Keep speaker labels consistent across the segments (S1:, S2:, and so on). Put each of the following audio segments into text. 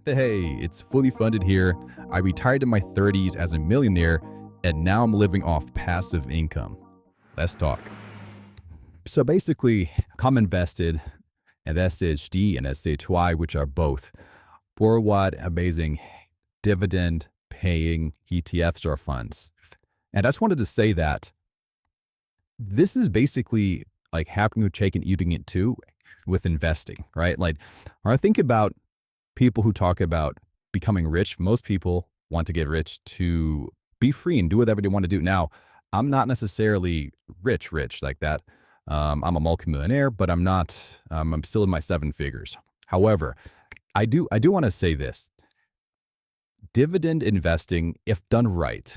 S1: Hey, it's fully funded here. I retired in my 30s as a millionaire, and now I'm living off passive income. Let's talk. So basically, I'm invested in SCHD and SCHY, which are both worldwide amazing dividend paying ETFs or funds. And I just wanted to say that this is basically like having your cake and eating it too with investing, right? Like, when I think about people who talk about becoming rich, most people want to get rich to be free and do whatever they want to do. Now, I'm not necessarily rich like that. I'm a multimillionaire, but I'm not. I'm still in my seven figures. However, I do want to say this: dividend investing, if done right,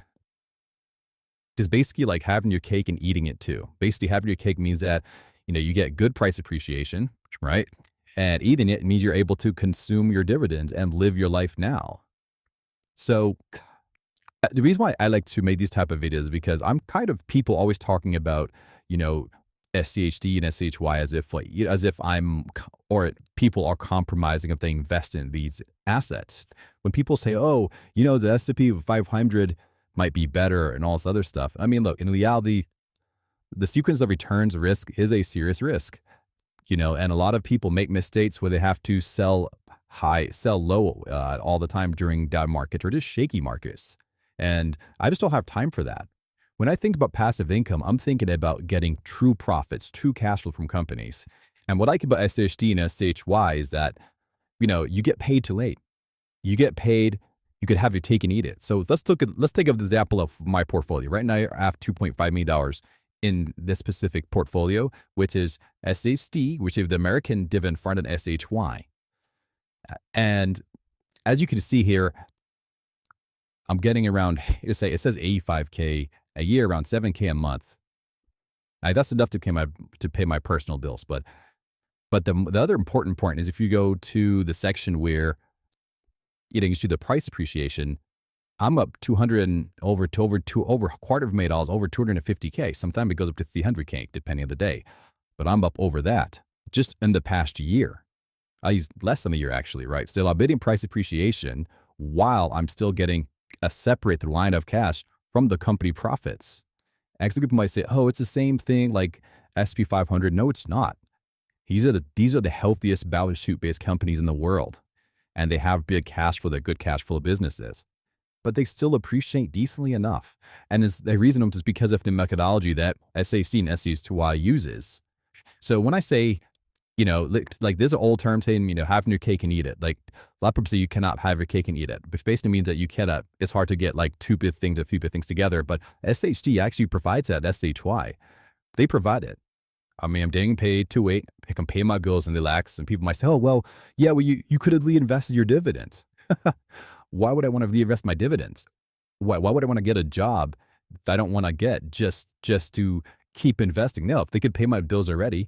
S1: is basically like having your cake and eating it too. Basically, having your cake means that you get good price appreciation, right? And eating it means you're able to consume your dividends and live your life now. So the reason why I like to make these type of videos is because I'm kind of people always talking about, you know, SCHD and SCHY as if like as if or people are compromising if they invest in these assets. When people say, "Oh, the S&P 500 might be better," and all this other stuff. I mean, look, in reality, the sequence of returns risk is a serious risk. And a lot of people make mistakes where they have to sell high, sell low all the time during down markets or just shaky markets. And I just don't have time for that. When I think about passive income, I'm thinking about getting true profits, true cash flow from companies. And what I like about SHD and SHY is that, you get paid too late. You get paid, you could have your take and eat it. So let's take the example of my portfolio. Right now, I have $2.5 million in this specific portfolio, which is SCHD, which is the American dividend fund, and SCHY. And as you can see here, I'm getting around, it says $85K a year, around $7K a month. That's enough to pay my personal bills. But the other important point is if you go to the section where you see the price appreciation, I'm up 200 and over a $250,000, over 250K. Sometimes it goes up to 300K, depending on the day. But I'm up over that just in the past year. I used less than a year, actually, right? Still, I'm bidding price appreciation while I'm still getting a separate line of cash from the company profits. Actually, people might say, "Oh, it's the same thing like SP 500." No, it's not. These are the healthiest balance sheet based companies in the world, and they have big cash flow. They're good cash flow businesses, but they still appreciate decently enough. And the reason is because of the methodology that SAC and SCHY uses. So when I say, like there's an old term saying, having your cake and eat it. Like a lot of people say you cannot have your cake and eat it, but basically means that you cannot. It's hard to get like a few big things together. But SHD actually provides that. SCHY, they provide it. I mean, I'm getting paid to wait. I can pay my bills and relax. And people might say, "Oh, well, yeah, well, you could have reinvested your dividends." Why would I want to reinvest my dividends? Why would I want to get a job that I don't want to get just to keep investing? No, if they could pay my bills already,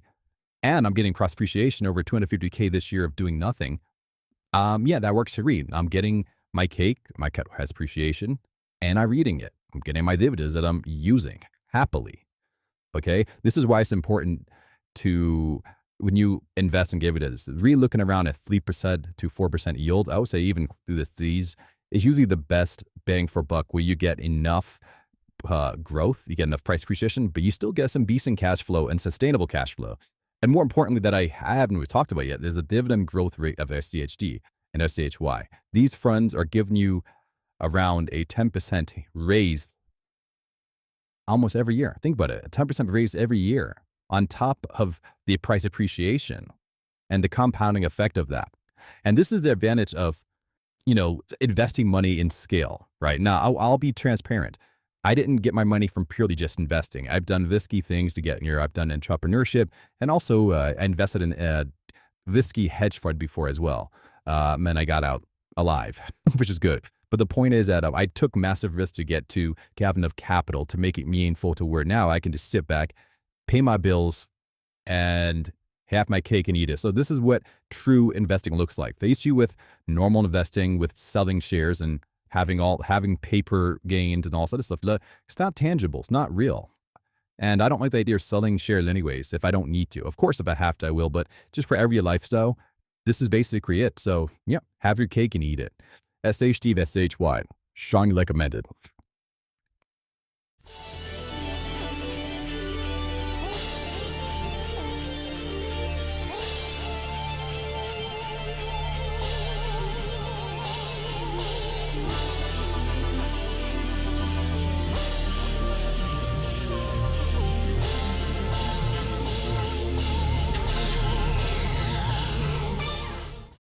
S1: and I'm getting cross appreciation over 250K this year of doing nothing, yeah, that works for me. I'm getting my cake, my cut has appreciation, and I'm eating it. I'm getting my dividends that I'm using happily. Okay, this is why it's important to, when you invest in dividends, really looking around at 3% to 4% yields. I would say even through the C's is usually the best bang for buck, where you get enough growth, you get enough price appreciation, but you still get some decent cash flow and sustainable cash flow. And more importantly, that I haven't really talked about yet, there's a dividend growth rate of SCHD and SCHY. These funds are giving you around a 10% raise almost every year. Think about it, a 10% raise every year on top of the price appreciation and the compounding effect of that. And this is the advantage of, investing money in scale, right? Now, I'll be transparent. I didn't get my money from purely just investing. I've done risky things to get here. I've done entrepreneurship, and also I invested in a risky hedge fund before as well. And I got out alive, which is good. But the point is that I took massive risks to have enough capital to make it meaningful to where now I can just sit back, pay my bills, and have my cake and eat it. So this is what true investing looks like. The issue with normal investing, with selling shares and having paper gains and all that stuff, it's not tangible. It's not real. And I don't like the idea of selling shares anyways if I don't need to. Of course, if I have to, I will. But just for every lifestyle, this is basically it. So, yeah, have your cake and eat it. SHD, SCHY, strongly recommended.